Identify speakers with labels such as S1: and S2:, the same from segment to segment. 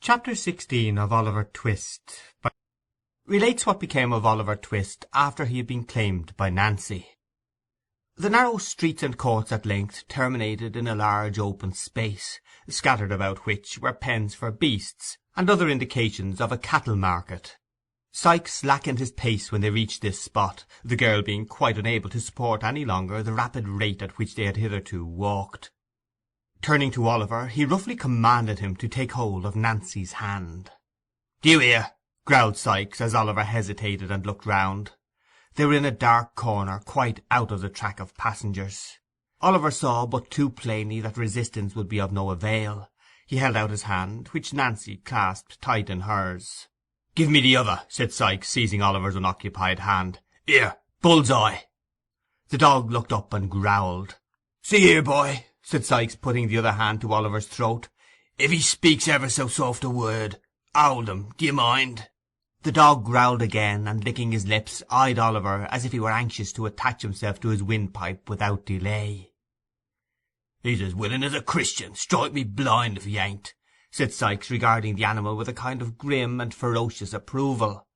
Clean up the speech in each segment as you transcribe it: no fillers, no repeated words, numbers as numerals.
S1: Chapter 16 of Oliver Twist relates what became of Oliver Twist after he had been claimed by Nancy. The narrow streets and courts at length terminated in a large open space, scattered about which were pens for beasts, and other indications of a cattle market. Sikes slackened his pace when they reached this spot, the girl being quite unable to support any longer the rapid rate at which they had hitherto walked. Turning to Oliver, he roughly commanded him to take hold of Nancy's hand. "Do you hear?" growled Sikes, as Oliver hesitated and looked round. They were in a dark corner, quite out of the track of passengers. Oliver saw but too plainly that resistance would be of no avail. He held out his hand, which Nancy clasped tight in hers. "Give me the other," said Sikes, seizing Oliver's unoccupied hand. "Here, bull's-eye." The dog looked up and growled. "See here, boy," said Sikes, putting the other hand to Oliver's throat. "If he speaks ever so soft a word, hold him, do you mind?" The dog growled again, and licking his lips, eyed Oliver as if he were anxious to attach himself to his windpipe without delay. "He's as willing as a Christian, strike me blind if he ain't," said Sikes, regarding the animal with a kind of grim and ferocious approval.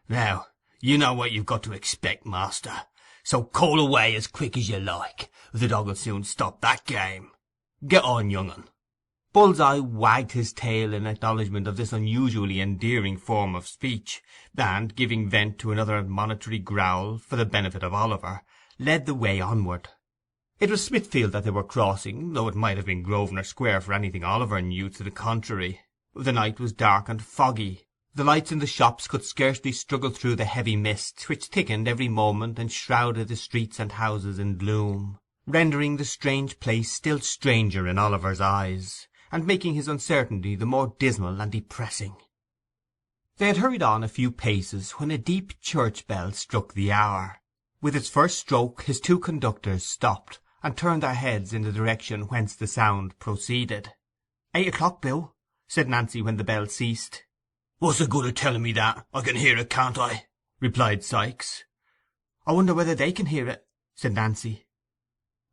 S1: "Now, you know what you've got to expect, master, so call away as quick as you like. The dog'll soon stop that game. Get on, young un." Bull's-eye wagged his tail in acknowledgment of this unusually endearing form of speech, and, giving vent to another admonitory growl for the benefit of Oliver, led the way onward. It was Smithfield that they were crossing, though it might have been Grosvenor Square for anything Oliver knew to the contrary. The night was dark and foggy. The lights in the shops could scarcely struggle through the heavy mist, which thickened every moment and shrouded the streets and houses in gloom, rendering the strange place still stranger in Oliver's eyes, and making his uncertainty the more dismal and depressing. They had hurried on a few paces when a deep church bell struck the hour. With its first stroke his two conductors stopped, and turned their heads in the direction whence the sound proceeded. "8 o'clock, Bill," said Nancy when the bell ceased. "What's the good of telling me that? I can hear it, can't I?" replied Sikes. "I wonder whether they can hear it," said Nancy.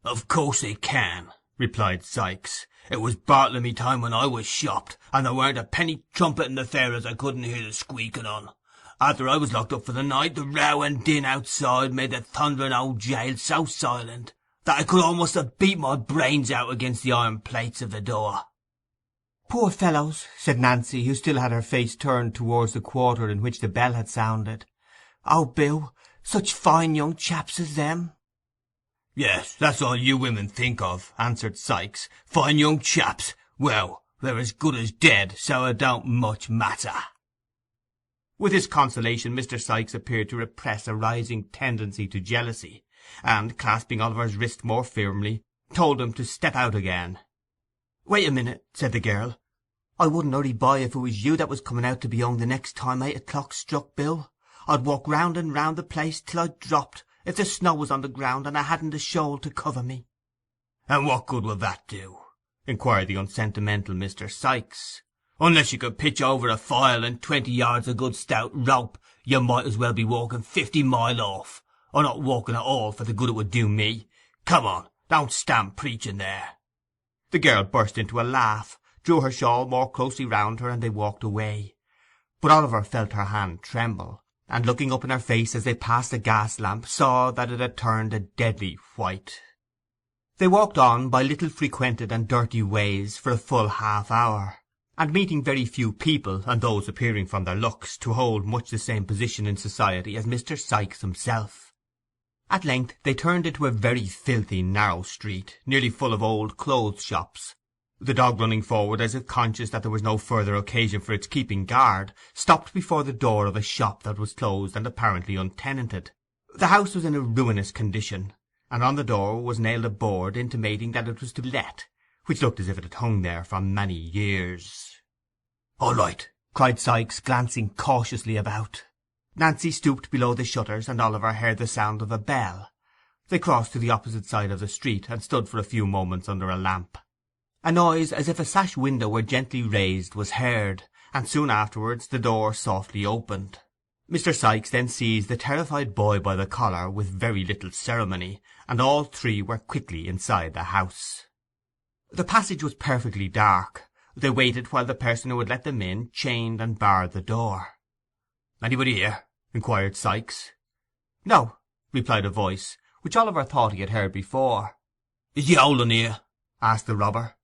S1: "Of course they can," replied Sikes. "It was Bartlemy time when I was shopped, and there weren't a penny trumpet in the fair as I couldn't hear the squeaking on. After I was locked up for the night, the row and din outside made the thundering old jail so silent that I could almost have beat my brains out against the iron plates of the door." "Poor fellows," said Nancy, who still had her face turned towards the quarter in which the bell had sounded. "Oh, Bill, such fine young chaps as them!" "Yes, that's all you women think of," answered Sikes. "Fine young chaps! Well, they're as good as dead, so it don't much matter." With this consolation Mr. Sikes appeared to repress a rising tendency to jealousy, and, clasping Oliver's wrist more firmly, told him to step out again. "Wait a minute," said the girl. "I wouldn't hurry by if it was you that was coming out to be hung the next time 8 o'clock struck, Bill. I'd walk round and round the place till I dropped, if the snow was on the ground and I hadn't a shawl to cover me." "And what good will that do?" inquired the unsentimental Mr. Sikes. "Unless you could pitch over a file and 20 yards of good stout rope, you might as well be walking 50 mile off, or not walking at all for the good it would do me. Come on, don't stand preaching there." The girl burst into a laugh, drew her shawl more closely round her, and they walked away. But Oliver felt her hand tremble, and looking up in her face as they passed a gas lamp, saw that it had turned a deadly white. They walked on by little frequented and dirty ways for a full half-hour, and meeting very few people, and those appearing from their looks to hold much the same position in society as Mr. Sikes himself. At length they turned into a very filthy narrow street, nearly full of old clothes-shops. The dog, running forward as if conscious that there was no further occasion for its keeping guard, stopped before the door of a shop that was closed and apparently untenanted. The house was in a ruinous condition, and on the door was nailed a board intimating that it was to let, which looked as if it had hung there for many years. "All right," cried Sikes, glancing cautiously about. Nancy stooped below the shutters, and Oliver heard the sound of a bell. They crossed to the opposite side of the street, and stood for a few moments under a lamp. A noise as if a sash window were gently raised was heard, and soon afterwards the door softly opened. Mr. Sikes then seized the terrified boy by the collar with very little ceremony, and all three were quickly inside the house. The passage was perfectly dark. They waited while the person who had let them in chained and barred the door. "Anybody here?" inquired Sikes. "No," replied a voice, which Oliver thought he had heard before. "Is the old un here?" asked the robber.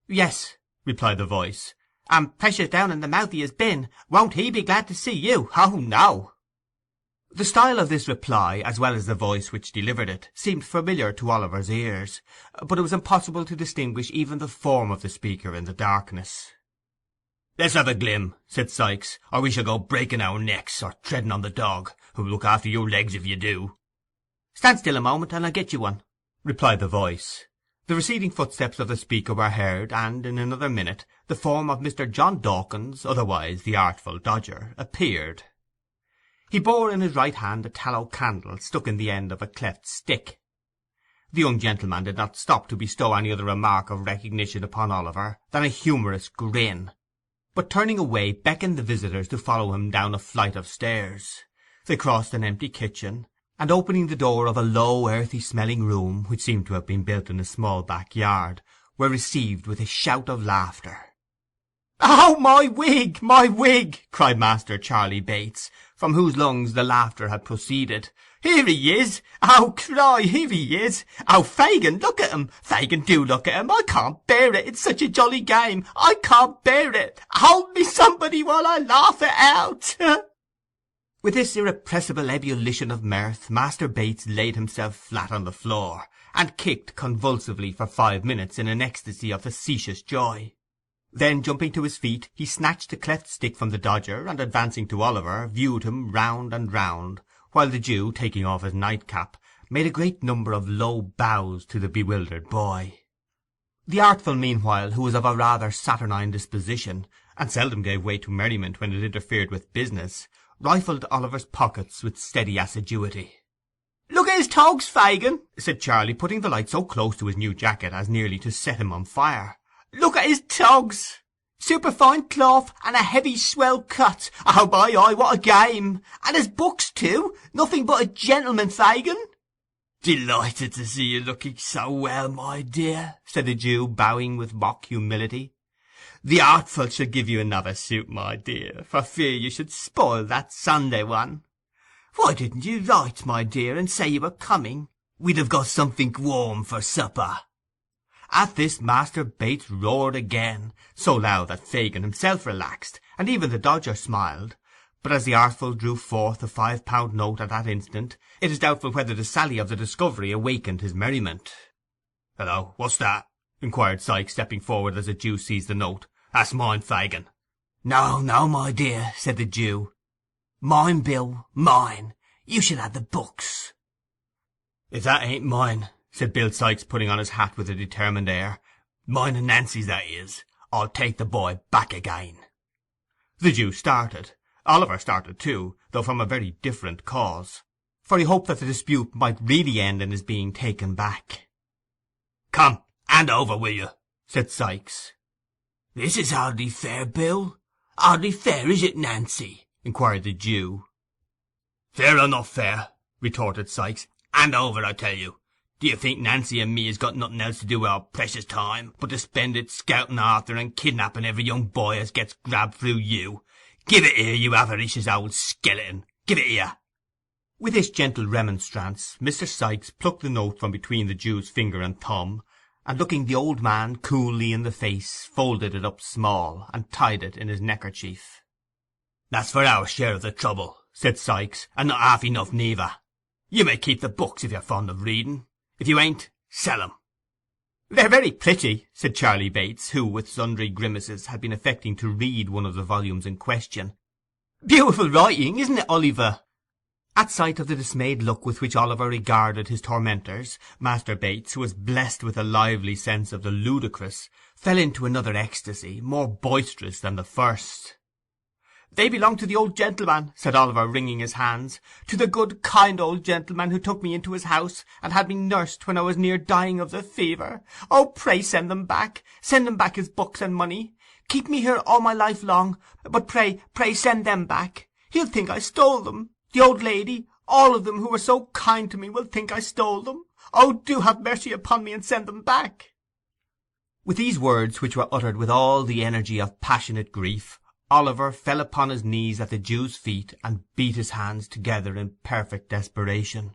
S1: "Yes," replied the voice, "and precious down in the mouth he has been. Won't he be glad to see you? Oh, no!" The style of this reply, as well as the voice which delivered it, seemed familiar to Oliver's ears, but it was impossible to distinguish even the form of the speaker in the darkness. "Let's have a glim," said Sikes, "or we shall go breaking our necks, or treading on the dog, who'll look after your legs if you do." "Stand still a moment, and I'll get you one," replied the voice. The receding footsteps of the speaker were heard, and in another minute the form of Mr. John Dawkins, otherwise the Artful Dodger, appeared. He bore in his right hand a tallow candle stuck in the end of a cleft stick. The young gentleman did not stop to bestow any other remark of recognition upon Oliver than a humorous grin, but turning away beckoned the visitors to follow him down a flight of stairs. They crossed an empty kitchen, and opening the door of a low earthy-smelling room, which seemed to have been built in a small backyard, were received with a shout of laughter. "Oh, my wig, my wig!" cried Master Charley Bates, from whose lungs the laughter had proceeded. "Here he is! Oh, cry, here he is! Oh, Fagin, look at him! Fagin, do look at him! I can't bear it! It's such a jolly game! I can't bear it! Hold me, somebody, while I laugh it out!" With this irrepressible ebullition of mirth, Master Bates laid himself flat on the floor, and kicked convulsively for 5 minutes in an ecstasy of facetious joy. Then, jumping to his feet, he snatched the cleft stick from the Dodger, and advancing to Oliver, viewed him round and round, while the Jew, taking off his nightcap, made a great number of low bows to the bewildered boy. The Artful, meanwhile, who was of a rather saturnine disposition, and seldom gave way to merriment when it interfered with business, rifled Oliver's pockets with steady assiduity. "Look at his togs, Fagin," said Charley, putting the light so close to his new jacket as nearly to set him on fire. "Look at his togs! Superfine cloth, and a heavy swell cut. Oh, my eye, what a game! And his books, too. Nothing but a gentleman, Fagin." "Delighted to see you looking so well, my dear," said the Jew, bowing with mock humility. "The Artful shall give you another suit, my dear, for fear you should spoil that Sunday one. Why didn't you write, my dear, and say you were coming? We'd have got something warm for supper." At this Master Bates roared again, so loud that Fagin himself relaxed, and even the Dodger smiled. But as the Artful drew forth a £5 note at that instant, it is doubtful whether the sally of the discovery awakened his merriment. "Hello, what's that?" inquired Sikes, stepping forward as the Jew seized the note. "That's mine, Fagin." "No, no, my dear," said the Jew. "Mine, Bill, mine. You should have the books." "If that ain't mine," said Bill Sikes, putting on his hat with a determined air, "mine and Nancy's, that is. I'll take the boy back again." The Jew started. Oliver started too, though from a very different cause, for he hoped that the dispute might really end in his being taken back. "Come, hand over, will you?" said Sikes. "This is hardly fair, Bill. Hardly fair, is it, Nancy?" inquired the Jew. "Fair or not fair," retorted Sikes, "hand over, I tell you. Do you think Nancy and me has got nothing else to do with our precious time but to spend it scouting after and kidnapping every young boy as gets grabbed through you? Give it here, you avaricious old skeleton! Give it here!" With this gentle remonstrance, Mr. Sikes plucked the note from between the Jew's finger and thumb, and looking the old man coolly in the face, folded it up small, and tied it in his neckerchief. "That's for our share of the trouble," said Sikes, "and not half enough neither. You may keep the books if you're fond of reading. If you ain't, sell 'em." "They're very pretty," said Charley Bates, who, with sundry grimaces, had been affecting to read one of the volumes in question. "Beautiful writing, isn't it, Oliver?" At sight of the dismayed look with which Oliver regarded his tormentors, Master Bates, who was blessed with a lively sense of the ludicrous, fell into another ecstasy, more boisterous than the first. "They belong to the old gentleman," said Oliver, wringing his hands, "to the good, kind old gentleman who took me into his house, and had me nursed when I was near dying of the fever. Oh, pray send them back. Send him back his books and money. Keep me here all my life long, but pray, pray send them back. He'll think I stole them. The old lady, all of them who were so kind to me, will think I stole them. Oh, do have mercy upon me and send them back." With these words, which were uttered with all the energy of passionate grief, Oliver fell upon his knees at the Jew's feet and beat his hands together in perfect desperation.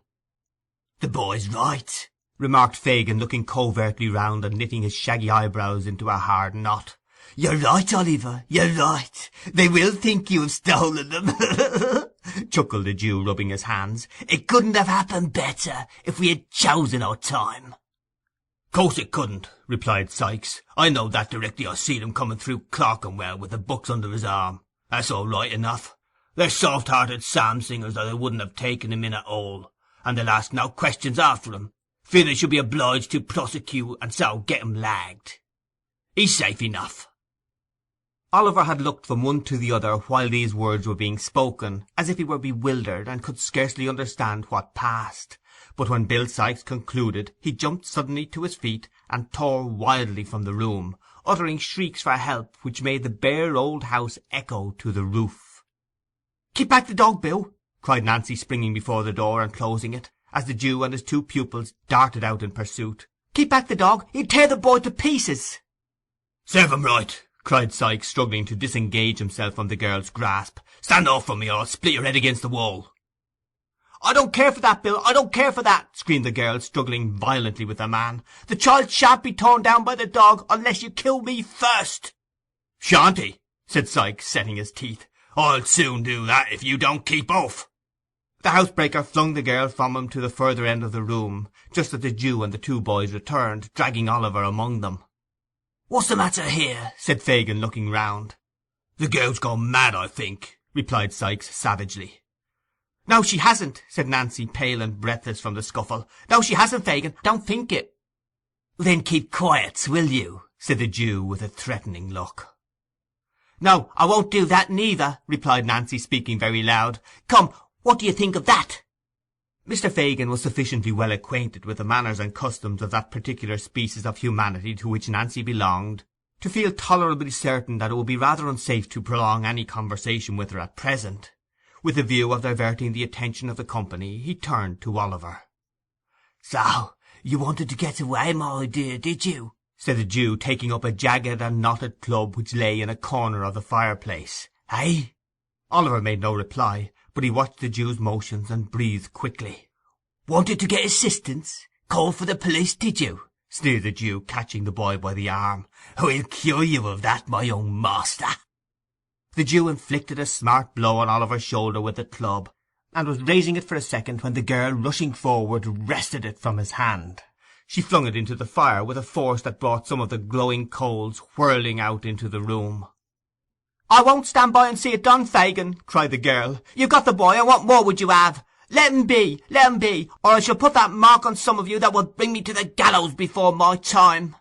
S1: "The boy's right," remarked Fagin, looking covertly round and knitting his shaggy eyebrows into a hard knot. "You're right, Oliver, you're right. They will think you have stolen them," chuckled the Jew, rubbing his hands. "It couldn't have happened better if we had chosen our time." "Course it couldn't," replied Sikes. "I know that directly I seed him coming through Clerkenwell with the books under his arm. That's all right enough. They're soft-hearted psalm singers, or they wouldn't have taken him in at all, and they'll ask no questions after him, fear they should be obliged to prosecute and so get him lagged. He's safe enough." Oliver had looked from one to the other while these words were being spoken, as if he were bewildered and could scarcely understand what passed. But when Bill Sikes concluded, he jumped suddenly to his feet and tore wildly from the room, uttering shrieks for help which made the bare old house echo to the roof. "Keep back the dog, Bill!" cried Nancy, springing before the door and closing it, as the Jew and his two pupils darted out in pursuit. "Keep back the dog! He'll tear the boy to pieces!" "Serve him right!" cried Sikes, struggling to disengage himself from the girl's grasp. "Stand off from me, or I'll split your head against the wall." "I don't care for that, Bill, I don't care for that!" screamed the girl, struggling violently with the man. "The child shan't be torn down by the dog unless you kill me first." "Shan't he?" said Sikes, setting his teeth. "I'll soon do that if you don't keep off." The housebreaker flung the girl from him to the further end of the room, just as the Jew and the two boys returned, dragging Oliver among them. "What's the matter here?" said Fagin, looking round. "The girl's gone mad, I think," replied Sikes savagely. "No, she hasn't," said Nancy, pale and breathless from the scuffle. "No, she hasn't, Fagin. Don't think it." "Then keep quiet, will you?" said the Jew, with a threatening look. "No, I won't do that neither," replied Nancy, speaking very loud. "Come, what do you think of that?" Mr. Fagin was sufficiently well acquainted with the manners and customs of that particular species of humanity to which Nancy belonged, to feel tolerably certain that it would be rather unsafe to prolong any conversation with her at present. With the view of diverting the attention of the company, he turned to Oliver. "So you wanted to get away, my dear, did you?" said the Jew, taking up a jagged and knotted club which lay in a corner of the fireplace. "Eh?" Oliver made no reply, but he watched the Jew's motions and breathed quickly. "Wanted to get assistance? Called for the police, did you?" sneered the Jew, catching the boy by the arm. "I'll cure you of that, my young master." The Jew inflicted a smart blow on Oliver's shoulder with the club, and was raising it for a second when the girl, rushing forward, wrested it from his hand. She flung it into the fire with a force that brought some of the glowing coals whirling out into the room. "I won't stand by and see it done, Fagin," cried the girl. "You've got the boy, and what more would you have? Let him be, or I shall put that mark on some of you that will bring me to the gallows before my time."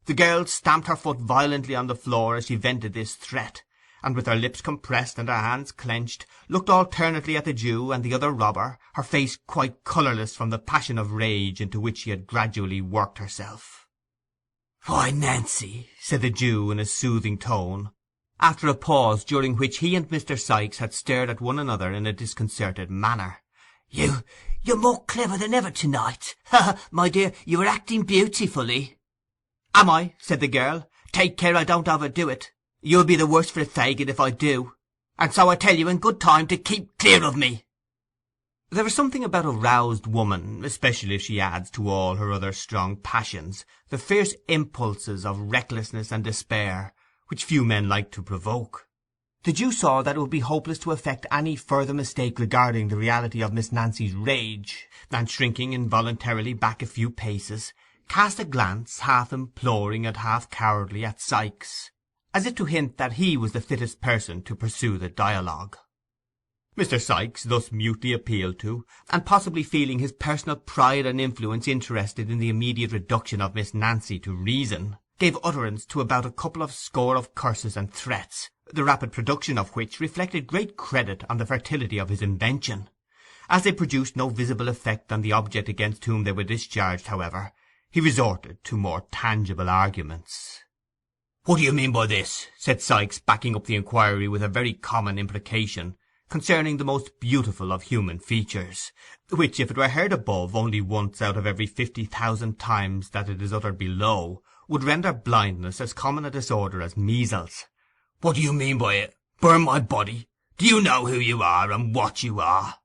S1: The girl stamped her foot violently on the floor as she vented this threat, and with her lips compressed and her hands clenched, looked alternately at the Jew and the other robber, her face quite colourless from the passion of rage into which she had gradually worked herself. "Why, Nancy," said the Jew in a soothing tone, after a pause during which he and Mr. Sikes had stared at one another in a disconcerted manner, You're more clever than ever to-night. My dear, you are acting beautifully." "Am I?" said the girl. "Take care I don't overdo it. You'll be the worse for it, Fagin, if I do. And so I tell you in good time to keep clear of me." There is something about a roused woman, especially if she adds to all her other strong passions the fierce impulses of recklessness and despair, which few men like to provoke. The Jew saw that it would be hopeless to effect any further mistake regarding the reality of Miss Nancy's rage, and shrinking involuntarily back a few paces, cast a glance, half imploring and half cowardly, at Sikes, as if to hint that he was the fittest person to pursue the dialogue. Mr. Sikes, thus mutely appealed to, and possibly feeling his personal pride and influence interested in the immediate reduction of Miss Nancy to reason, gave utterance to about a couple of score of curses and threats, the rapid production of which reflected great credit on the fertility of his invention. As they produced no visible effect on the object against whom they were discharged, however, he resorted to more tangible arguments. "What do you mean by this?" said Sikes, backing up the inquiry with a very common imprecation concerning the most beautiful of human features, which, if it were heard above only once out of every 50,000 times that it is uttered below, would render blindness as common a disorder as measles. "What do you mean by it? Burn my body? Do you know who you are, and what you are?"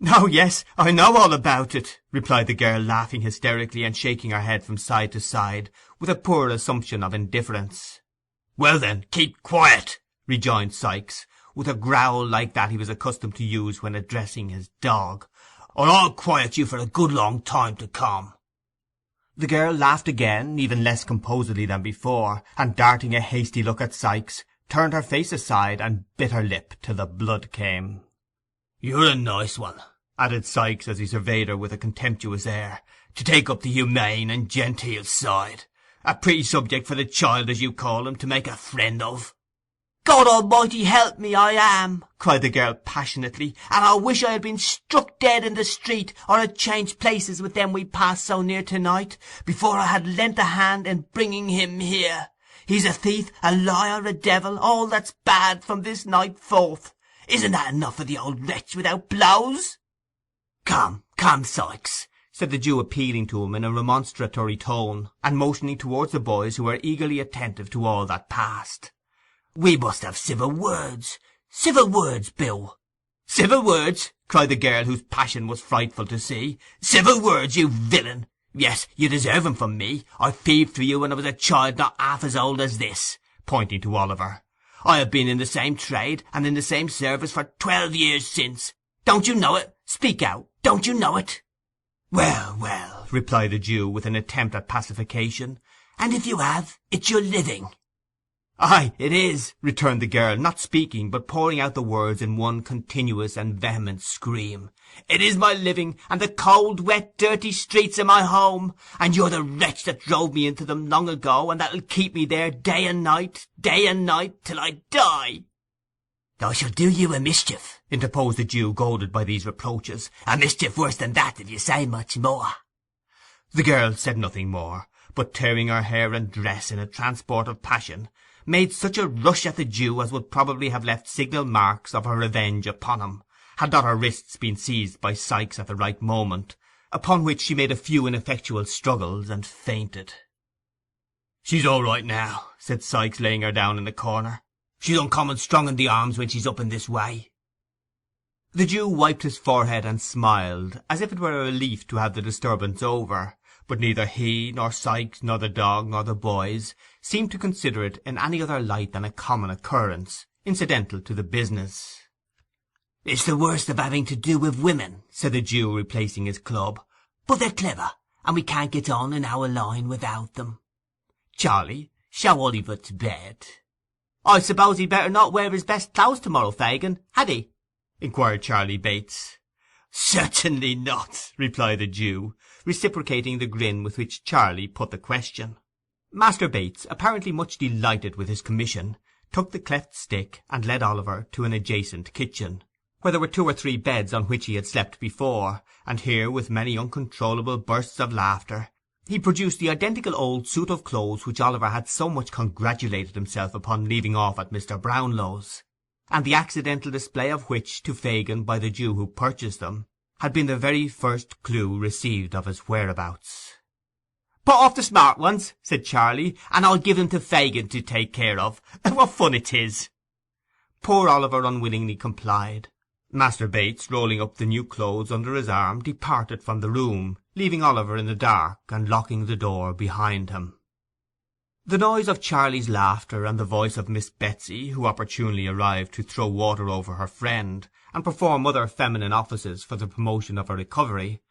S1: "Oh, yes, I know all about it," replied the girl, laughing hysterically and shaking her head from side to side, with a poor assumption of indifference. "Well then, keep quiet," rejoined Sikes, with a growl like that he was accustomed to use when addressing his dog, "or I'll quiet you for a good long time to come." The girl laughed again, even less composedly than before, and darting a hasty look at Sikes, turned her face aside and bit her lip till the blood came. "You're a nice one," added Sikes, as he surveyed her with a contemptuous air, "to take up the humane and genteel side. A pretty subject for the child, as you call him, to make a friend of." "God Almighty help me, I am!" cried the girl passionately, "and I wish I had been struck dead in the street, or had changed places with them we passed so near to-night, before I had lent a hand in bringing him here. He's a thief, a liar, a devil, all that's bad from this night forth. Isn't that enough for the old wretch without blows?" "Come, come, Sikes," said the Jew, appealing to him in a remonstratory tone, and motioning towards the boys, who were eagerly attentive to all that passed. "We must have civil words. Civil words, Bill." "Civil words!" cried the girl, whose passion was frightful to see. "Civil words, you villain! Yes, you deserve 'em from me. I thieved for you when I was a child not half as old as this," pointing to Oliver. "I have been in the same trade and in the same service for 12 years since. Don't you know it? Speak out. Don't you know it?" "Well, well," replied the Jew, with an attempt at pacification, "and if you have, it's your living." "Aye, it is," returned the girl, not speaking, but pouring out the words in one continuous and vehement scream. "It is my living, and the cold, wet, dirty streets of my home, and you're the wretch that drove me into them long ago, and that'll keep me there day and night, till I die." "I shall do you a mischief," interposed the Jew, goaded by these reproaches, "a mischief worse than that, if you say much more." The girl said nothing more, but tearing her hair and dress in a transport of passion, made such a rush at the Jew as would probably have left signal marks of her revenge upon him, had not her wrists been seized by Sikes at the right moment, upon which she made a few ineffectual struggles and fainted. "She's all right now," said Sikes, laying her down in the corner. "She's uncommon strong in the arms when she's up in this way." The Jew wiped his forehead and smiled, as if it were a relief to have the disturbance over, but neither he, nor Sikes, nor the dog, nor the boys seemed to consider it in any other light than a common occurrence, incidental to the business. "It's the worst of having to do with women," said the Jew, replacing his club. "But they're clever, and we can't get on in our line without them. Charlie, show Oliver to bed." "I suppose he'd better not wear his best clothes to-morrow, Fagin, had he?" inquired Charlie Bates. "Certainly not," replied the Jew, reciprocating the grin with which Charlie put the question. Master Bates, apparently much delighted with his commission, took the cleft stick and led Oliver to an adjacent kitchen, where there were 2 or 3 beds on which he had slept before, and here, with many uncontrollable bursts of laughter, he produced the identical old suit of clothes which Oliver had so much congratulated himself upon leaving off at Mr. Brownlow's, and the accidental display of which to Fagin by the Jew who purchased them had been the very first clue received of his whereabouts. "Put off the smart ones," said Charlie, "and I'll give them to Fagin to take care of. What fun it is!" Poor Oliver unwillingly complied. Master Bates, rolling up the new clothes under his arm, departed from the room, leaving Oliver in the dark and locking the door behind him. The noise of Charlie's laughter and the voice of Miss Betsy, who opportunely arrived to throw water over her friend, and perform other feminine offices for the promotion of her recovery,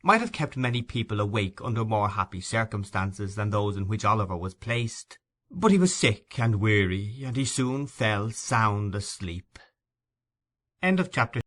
S1: might have kept many people awake under more happy circumstances than those in which Oliver was placed. But he was sick and weary, and he soon fell sound asleep. End of chapter